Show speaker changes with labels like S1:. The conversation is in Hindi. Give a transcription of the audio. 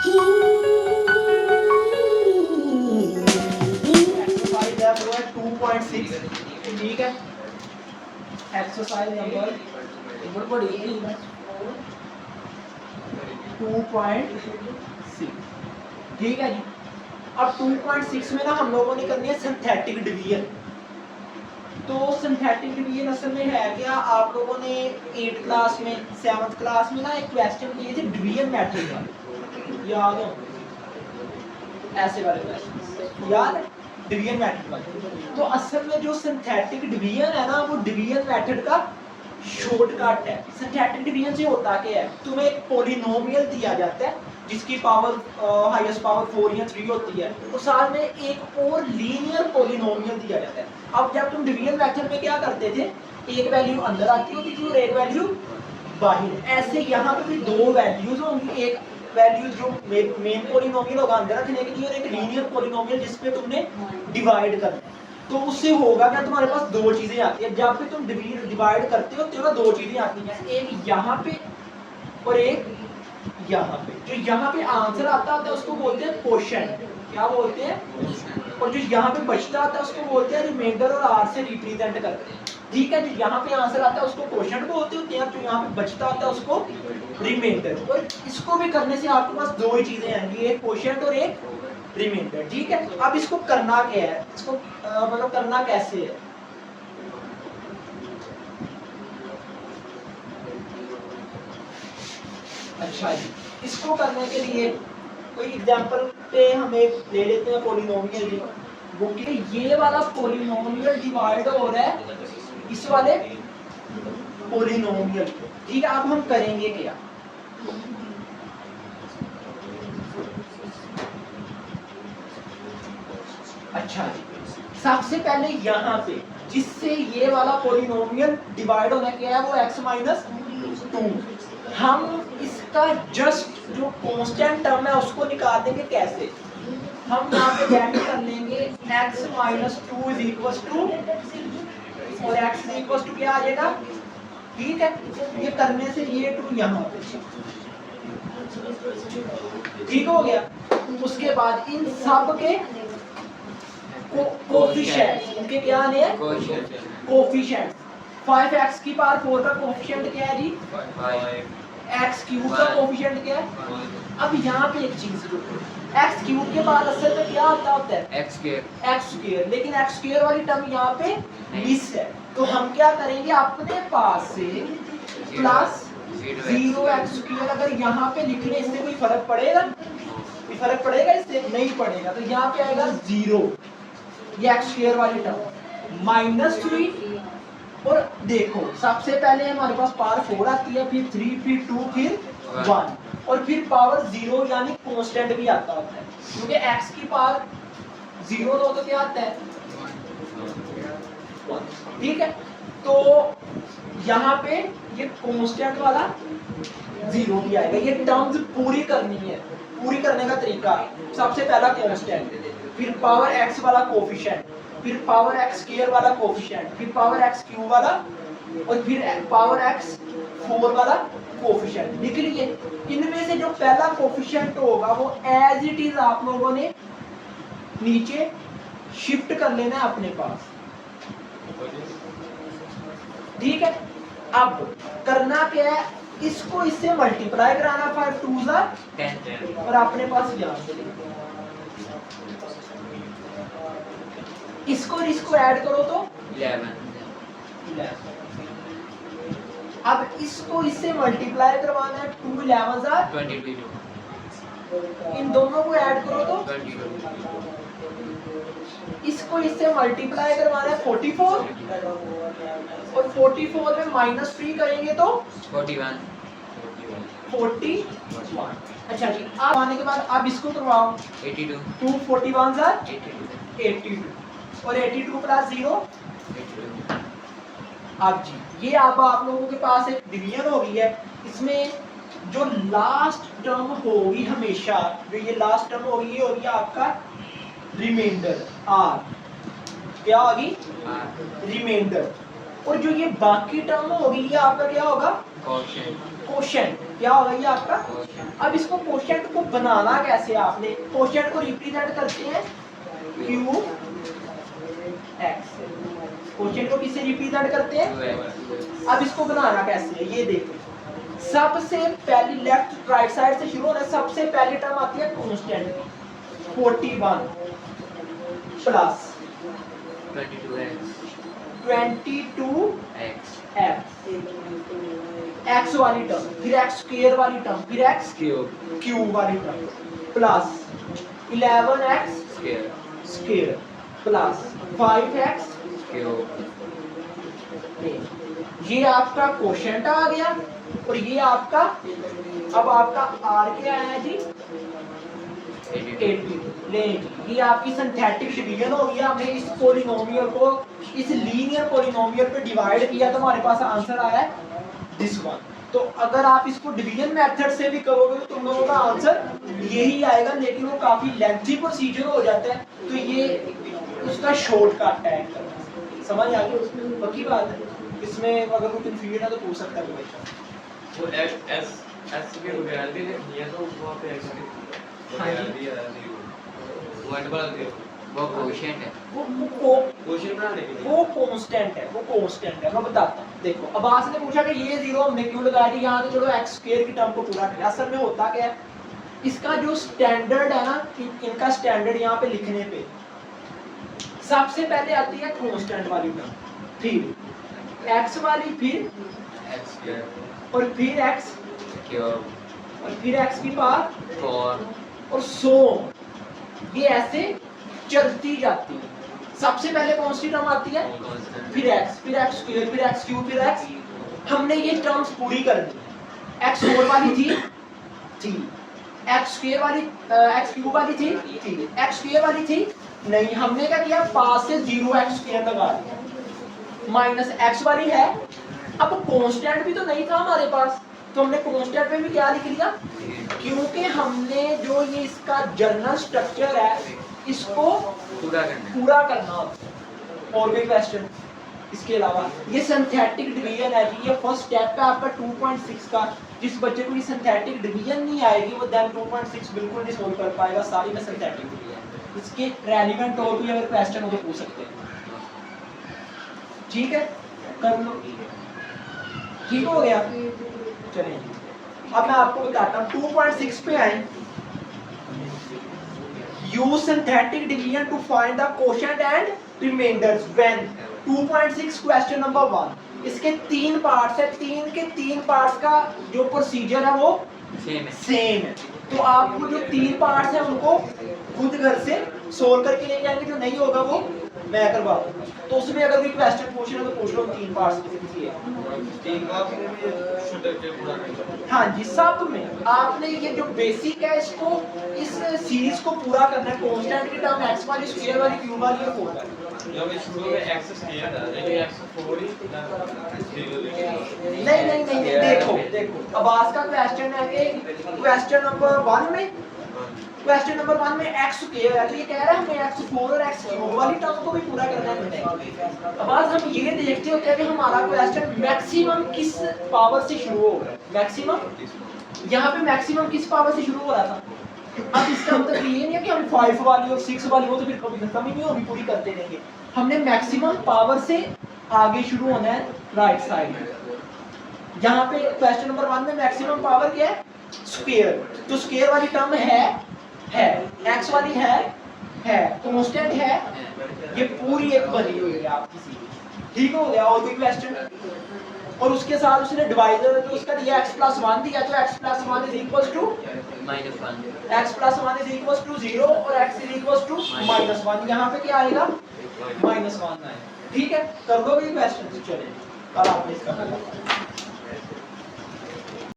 S1: एक्सरसाइज है वो है 2.6, ठीक है। एक्सरसाइज नंबर 2.6, ठीक है जी। अब 2.6 में ना हम लोगों ने करनी है सिंथेटिक डिवीजन। तो सिंथेटिक डिवीजन असल में है क्या, आप लोगों ने 8th क्लास में 7th क्लास में ना एक क्वेश्चन किए थे डिवीजन मेथड का, याद हो ऐसे वाले क्वेश्चन, याद है डिवीजन मेथड वाले। तो असल में जो सिंथेटिक डिवीजन है ना वो डिवीजन मेथड का शॉर्टकट है। सिंथेटिक डिवीजन से होता क्या है, तुम्हें एक पॉलिनोमियल दिया जाता है जिसकी पावर हाईएस्ट पावर 4 या 3 होती है, और साथ में एक और लीनियर पॉलिनोमियल दिया जाता है। अब जब तुम डिवीजन मेथड में क्या करते थे, एक वैल्यू अंदर आती होती थी और एक वैल्यू बाहर। ऐसे यहाँ पे भी दो वैल्यूज होंगी, एक वैल्यू जो मेन पॉलिनोमियल होगा अंदर रखने के लिए, और एक लीनियर पॉलिनोमियल जिसपे तुमने डिवाइड करना है। तो उससे होगा क्या, तुम्हारे पास दो चीजें आती है जब भी तुम डिवाइड करते हो तो ना दो चीजें आती हैं, एक यहाँ पे और एक यहाँ पे। जो यहाँ पे आंसर आता है उसको बोलते हैं क्वोशिएंट, क्या बोलते हैं, और जो यहाँ पे बचता आता है उसको बोलते हैं रिमाइंडर, और आर से रिप्रेजेंट करते हैं, ठीक है। जो यहाँ पे आंसर आता है उसको क्वोशिएंट बोलते होते हैं, जो यहाँ पे बचता आता है उसको रिमाइंडर। और इसको भी करने से आपके पास दो ही चीजें आएंगी, एक क्वोशिएंट और एक रिमाइंडर, ठीक है। अब इसको करना क्या है, इसको मतलब करना कैसे है। अच्छा जी, इसको करने के लिए कोई एग्जांपल पे हम एक ले लेते हैं पॉलिनोमियल जी। वो कि ये वाला पॉलिनोमियल डिवाइड हो रहा है इस वाले पॉलिनोमियल को, ठीक है। अब हम करेंगे क्या, अच्छा जी, सबसे पहले यहाँ पे जिससे ये वाला पॉलिनोमियल डिवाइड होना क्या है वो x माइनस 2, हम इसका जस्ट जो कांस्टेंट टर्म है उसको निकाल देंगे। कैसे, हम यहाँ पे वैल्यू कर लेंगे x minus 2 is equal to, और x इज इक्वल टू क्या आ जाएगा, ठीक है। ये करने से ये 2 यहाँ पे ठीक हो गया। उसके बाद इन सब के कोफिशिएंट, उनके क्या आने हैं कोफिशिएंट। 5x की पावर 4 का कोफिशिएंट क्या है जी, x क्यूब का कोफिशिएंट क्या है। अब यहाँ पे एक चीज, x क्यूब के बाद असल में क्या आता होता है x स्क्वायर, लेकिन x स्क्वायर वाली टर्म यहाँ पे मिस है। तो हम क्या करेंगे, अपने पास से प्लस 0x स्क्वायर अगर यहाँ पे लिखने इससे कोई फर्क पड़ेगा, कोई फर्क पड़ेगा इससे, नहीं पड़ेगा। तो यहाँ पे आएगा 0, ये x स्क्वायर वाली टर्म माइनस 3, और देखो सबसे पहले हमारे पास पावर 4 आती है, फिर 3, फिर 2, फिर 1, और फिर पावर 0 यानी कांस्टेंट भी आता होता है, क्योंकि x की पावर 0 हो तो क्या आता है 1, ठीक है। तो यहाँ पे ये कांस्टेंट वाला 0 भी आएगा। ये टर्म्स पूरी करनी है, पूरी करने का तरीका, सबसे पहला कांस्टेंट, फिर पावर x वाला कोफिशिएंट, फिर पावर x स्क्वायर वाला कोफिशिएंट, फिर पावर x क्यूब वाला, और फिर पावर x 4 वाला कोफिशिएंट लिख लिए। इनमें से जो पहला कोफिशिएंट होगा वो एज इट इज आप लोगों ने नीचे शिफ्ट कर लेना है अपने पास, ठीक है। अब करना क्या है, इसको इससे मल्टीप्लाई कराना, 5 2 10, और अपने पास यहाँ इसको इसको ऐड करो तो 11। अब इसको इससे मल्टीप्लाई करवाना है, 2 11 22, इन दोनों को ऐड करो तो 22, इसको इससे मल्टीप्लाई करवाना है 44, और 44 में माइनस 3 करेंगे तो 41। अच्छा जी, अब आने के बाद अब इसको करवाओ 82, 2 41 82, और 82 प्लस 0 82। अब जी ये अब आप लोगों के पास एक डिवीजन हो गई है। इसमें जो लास्ट टर्म होगी हमेशा, जो ये लास्ट टर्म होगी ये होगी आपका रिमाइंडर r, क्या होगी रिमाइंडर, और जो ये बाकी टर्म होगी ये आपका क्या होगा क्वोशिएंट, क्या होगा ये आपका। अब इसको कोशेंट को बनाना कैसे, आपने कोशेंट को रिप्रेजेंट करते हैं क्यू एक्स, कोशेंट को किससे रिप्रेजेंट करते हैं। अब इसको बनाना कैसे है ये देखो, सबसे पहली लेफ्ट राइट साइड से शुरू होना, सबसे पहली टर्म आती है कांस्टेंट की 41 प्लस 22x एक्स वाली टर्म, फिर एक्स स्क्वायर वाली टर्म, फिर एक्स क्यूब वाली term plus 11x square plus 5x cube. ये आपका कोशेंट आ गया और ये आपका, अब आपका आर क्या है जी 80 ले जी। ये आपकी सिंथेटिक डिवीजन हो गया, हमने इस पॉलिनोमियल को इस लीनियर पॉलिनोमियल पे डिवाइड किया तो हमारे पास आंसर आया है दिस वन। तो अगर आप इसको डिवीजन मेथड से भी करोगे तो तुम लोगों का आंसर यही आएगा, लेकिन वो काफी लेंथी प्रोसीजर हो जाता है, तो ये उसका शॉर्टकट है। समझ आ गई उसमें पक्की बात है। इसमें अगर कोई कंफ्यूजन है तो पूछ सकता है
S2: वो एस के वगैरह भी लिखनी है तो वहां पे एक्स के वो कोशेंट है,
S1: वो
S2: कोशेंट बनाने के लिए
S1: वो कांस्टेंट है, वो कांस्टेंट है। मैं बताता हूं, देखो अब्बास ने पूछा कि ये जीरो हमने क्यों लगाया थी, यहाँ तो चलो एक्स स्क्वायर की टर्म को पूरा किया। असल में होता क्या है, इसका जो स्टैंडर्ड है ना, इनका स्टैंडर्ड यहाँ पे लिखने पे सबसे पहले आती है कांस्टेंट वाली टर्म, फिर एक्स वाली, फिर
S2: एक्स स्क्वायर
S1: और फिर एक्स
S2: क्यूब
S1: और फिर एक्स की पावर
S2: 4
S1: और सो ये ऐसे चलती जाती है। सबसे पहले कौन सी टर्म आती है, फिर एक्स स्क्वायर, फिर एक्स क्यूब, फिर एक्स। हमने ये टर्म्स पूरी करनी है। एक्स 4 वाली थी, एक्स स्क्वायर वाली, एक्स क्यूब वाली थी, एक्स स्क्वायर वाली थी नहीं। हमने क्या किया, पास से 0x स्क्वायर लगा दिया, माइनस एक्स वाली है। अब कांस्टेंट भी तो नहीं था हमारे पास, तो हमने कांस्टेंट पे भी क्या लिख लिया, क्योंकि हमने जो ये इसका जनरल स्ट्रक्चर है इसको पूरा करना होता है। और भी क्वेश्चन इसके अलावा, ये सिंथेटिक डिवीजन है जी, ये फर्स्ट स्टेप है आपका 2.6 का। जिस बच्चे को ये सिंथेटिक डिवीजन नहीं आएगी वो देन 2.6 बिल्कुल नहीं सोल्व कर पाएगा, सारी में सिंथेटिक डिवीजन। इसके रेलेवेंट और भी अगर क्वेश्चन हो तो पूछ सकते हैं। ठीक है, कर लो, ठीक हो गया। चलिए अब मैं आपको बताता हूँ 2.6 पे आए। Use synthetic division to find the quotient and remainders when 2.6 question number 1। इसके 3 पार्ट्स है, 3 के 3 पार्ट्स का जो प्रोसीजर है वो सेम है। तो आपको जो 3 पार्ट्स है उनको खुद घर से सोल्व करके ले जाएंगे, जो नहीं होगा वो मैं करवा दूंगा। तो उसमें अगर कोई क्वेश्चन पूछना है तो पूछ लो 3 पार्ट्स किसी है। हाँ जी, सब में आपने ये जो बेसिक है इसको, इस सीरीज को पूरा करना है। कांस्टेंट की टर्म एक्स वाली, स्क्वायर वाली, क्यूब वाली और 4 वाली।
S2: जब शुरू में एक्स स्क्वायर था लेकिन एक्स 4 ही
S1: नहीं, देखो अब्बास का क्वेश्चन है कि क्वेश्चन नंबर 1 में एक्स स्क्वायर है, तो ये कह रहा है हमें एक्स 4 और एक्स क्यूब वाली टर्म को भी पूरा करना है। अब आज हम ये देखते होते हैं कि हमारा क्वेश्चन मैक्सिमम किस पावर से शुरू हो रहा है। मैक्सिमम यहाँ पे मैक्सिमम किस पावर से शुरू हो रहा था। अब इसका मतलब ये नहीं है कि हम 5 वाली और 6 वाली हो तो फिर कभी खत्म ही नहीं होगी, पूरी करते रहेंगे। हमने मैक्सिमम पावर से आगे शुरू होना है राइट साइड में। यहाँ पे क्वेश्चन नंबर 1 में मैक्सिमम पावर क्या है, स्क्वायर। तो स्क्वायर वाली टर्म है, एक्स वाली है, कांस्टेंट है, ये पूरी एक बनी हुई है आपकी सीरीज। ठीक हो गया। और कोई क्वेश्चन, और उसके साथ उसने डिवाइजर जो उसका दिया x+1 दिया, तो x+1 is equal to -1, x+1 is equal to 0 और x इज इक्वल टू -1। यहाँ पे क्या आएगा, -1 आएगा। ठीक है, कर दो भी क्वेश्चन। चलिए अब आपने इसका